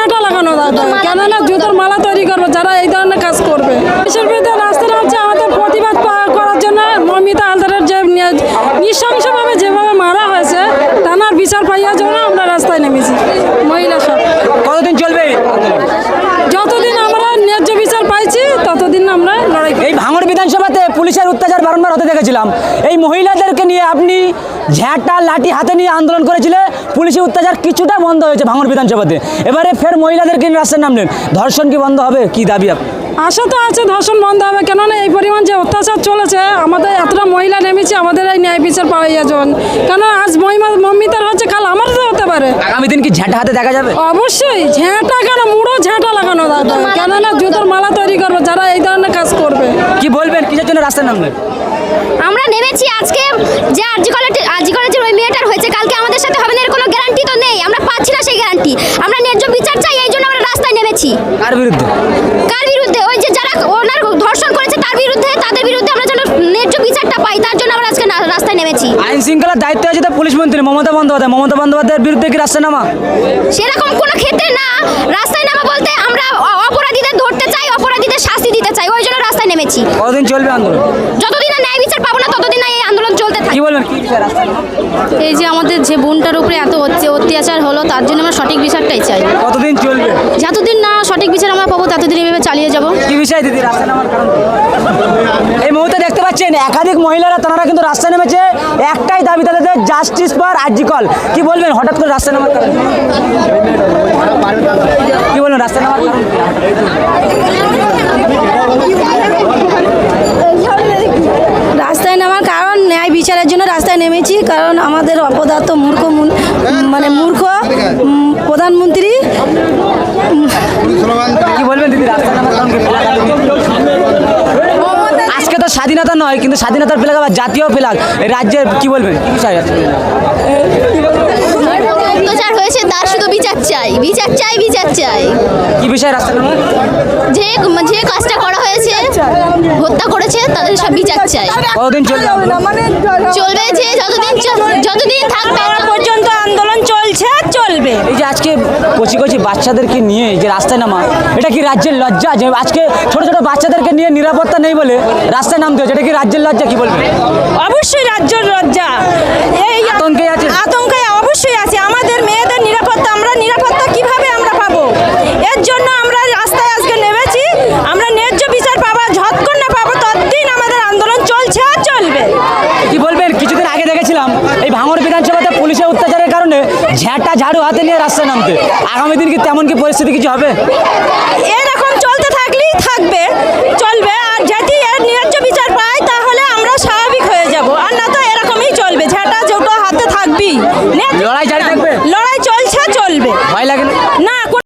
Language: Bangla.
ঝাঁটা লাগানো দরকার, কেননা জুতোর মালা তৈরি করবো যারা এই ধরনের কাজ করবে। দেশের বিরুদ্ধে রাস্তাটা হচ্ছে আমাদের প্রতিবাদ করার জন্য মমিতা হালদারের যে নৃশংসভাবে যেভাবে মারা হয়েছে তার বিচার পাইয়ার জন্য আমরা রাস্তায় নেমেছি মহিলা সব। কতদিন চলবে এই আন্দোলন? যতদিন আমরা ন্যায্য বিচার পাইছি ততদিন আমরা লড়াই করব। এই ভাঙড় বিধানসভাতে পুলিশের অত্যাচার বারংবার হতে দেখেছিলাম, এই মহিলাদেরকে নিয়ে আপনি ঝ্যাঁটা লাঠি হাতে নিয়ে আন্দোলন করেছিলেন, পুলিশের অত্যাচার কিছুটা বন্ধ হয়েছে ভাঙড় বিধানসভাতে, এবারে ফের মহিলাদেরকে নিয়ে রাস্তায় নামলেন, ধর্ষণ কি বন্ধ হবে, কি দাবি আপনি? আশা তো আছে ধর্ষণ বন্ধ হবে, কেননা এই পরিমাণ যে অত্যাচার চলেছে আমাদের এতটা মহিলা নেমেছে আমাদের এই ন্যায় বিচার পাওয়া যান, কেন আজ মমিতার হচ্ছে কাল আমারও তো হতে পারে। আগামী দিন কি ঝ্যাঁটা হাতে দেখা যাবে? অবশ্যই ঝ্যাঁটা কেন মুড়ো ঝ্যাঁটা লাগানো দরকার, কেননা জুতোর মালা তৈরি করবো যারা এই ধরনের কাজ করবে। কি বলবেন, কিসের জন্য রাস্তায় নামলেন? আমরা নেমেছি আজকে যে আরজি কলেজের ওই মেয়েটার হয়েছে, কালকে আমাদের সাথে হবে না এর কোনো গ্যারান্টি তো নেই, আমরা পাচ্ছি না সেই গ্যারান্টি। আমরা ন্যায্য বিচার চাই, এই জন্য আমরা রাস্তায় নেমেছি। কার বিরুদ্ধে? কার বিরুদ্ধে? ওই যে যারা ওনার ধর্ষণ করেছে তার বিরুদ্ধে, তাদের বিরুদ্ধে আমরা যেন ন্যায্য বিচারটা পাই, তার জন্য আমরা আজকে রাস্তায় নেমেছি। আইন শৃঙ্খলার দায়িত্ব আছে তো পুলিশ মন্ত্রী মমতা বন্দ্যোপাধ্যায়ের বিরুদ্ধে কি রাস্তায় নামা? সেরকম কোনো ক্ষেত্রে না, রাস্তায় নামা বলতে আমরা অপরাধীদের ধরতে চাই, অপরাধীদের শাস্তি দিতে চাই, ওই জন্য রাস্তায় নেমেছি। কতদিন চলবে আন্দোলন? যতদিন না ন্যায় বিচার পাবো না ততদিন না এই আন্দোলন চলতে থাকবে। কি বলবেন, কি বিষয় রাস্তায় নামা? এই যে আমাদের যে বোনটার উপরে এত অত্যাচার হলো তার জন্য আমরা সঠিক বিচারটাই চাই। কতদিন চলবে? যতদিন না সঠিক বিচার আমরা পাবো ততদিন এভাবে চালিয়ে যাব। কি বিষয় দিদি রাস্তায় নামার কারণ কি? এই মুহূর্তে দেখতে পাচ্ছেন একাধিক মহিলারা তারা কিন্তু রাস্তায় নেমেছে, একটাই দাবি তাদের, জাস্টিস ফর আরজি কল। কি বলবেন হঠাৎ করে রাস্তায় নামার কারণ কি? কি বলবেন রাস্তায় নামার কারণ কি? রাস্তায় নামার কারণ ন্যায় বিচারের জন্য রাস্তায় নেমেছি, কারণ আমাদের অপদার্থ মূর্খ প্রধানমন্ত্রী। কি বলবেন দিদি রাস্তায় নামার কারণ কি? আজকে তো স্বাধীনতা নয়, কিন্তু স্বাধীনতার ফ্ল্যাগ আবার জাতীয় ফ্ল্যাগ এই রাজ্যের, কি বলবেন কি বিষয় আছে? অত্যাচার হয়েছে তার শুধু বিচার চাই, বিচার চাই, বিচার চাই। কি বিষয় রাস্তায় নামা? যে কাজটা করা হয়েছে, হত্যা করেছে, তাদের সব বিচার চাই। কতদিন চলবে? চলবে যে যতদিন থাকবে পর্যন্ত আন্দোলন চলবে। এই যে আজকে কচি কচি বাচ্চাদেরকে নিয়ে যে রাস্তায় নামা, এটা কি রাজ্যের লজ্জা যে আজকে ছোট ছোট বাচ্চাদেরকে নিয়ে নিরাপত্তা নেই বলে রাস্তায় নামতে হচ্ছে, এটা কি রাজ্যের লজ্জা? কি বলবেন? অবশ্যই রাজ্যের লজ্জা, এই আতঙ্কে আছে, আতঙ্কে অবশ্যই আছে। আমাদের মেয়েদের নিরাপত্তা, আমরা নিরাপত্তা কিভাবে আমরা পাবো? এর জন্য আমরা রাস্তায় আজকে নেমেছি। আমরা ন্যায্য বিচার পাবো, যতক্ষণ না পাবো ততদিন আমাদের আন্দোলন চলছে আর চলবে। কি বলবেন? কিছুদিন আগে দেখেছিলাম এই ভাঙড় বিধানসভাতে পুলিশের অত্যাচারের কারণে ঝ্যাঁটা ঝাড়ু হাতে নিয়ে রাস্তায় নামতে, আগামী দিন কি তেমন কি পরিস্থিতি কিছু হবে? এরকম চলতে থাকলেই চলবে, আর যদি এর ন্যায্য বিচার পাই তাহলে আমরা স্বাভাবিক হয়ে যাব, আর না তো এরকমই চলবে, ঝাঁটা জোটো হাতে থাকবেই। লড়াই জারি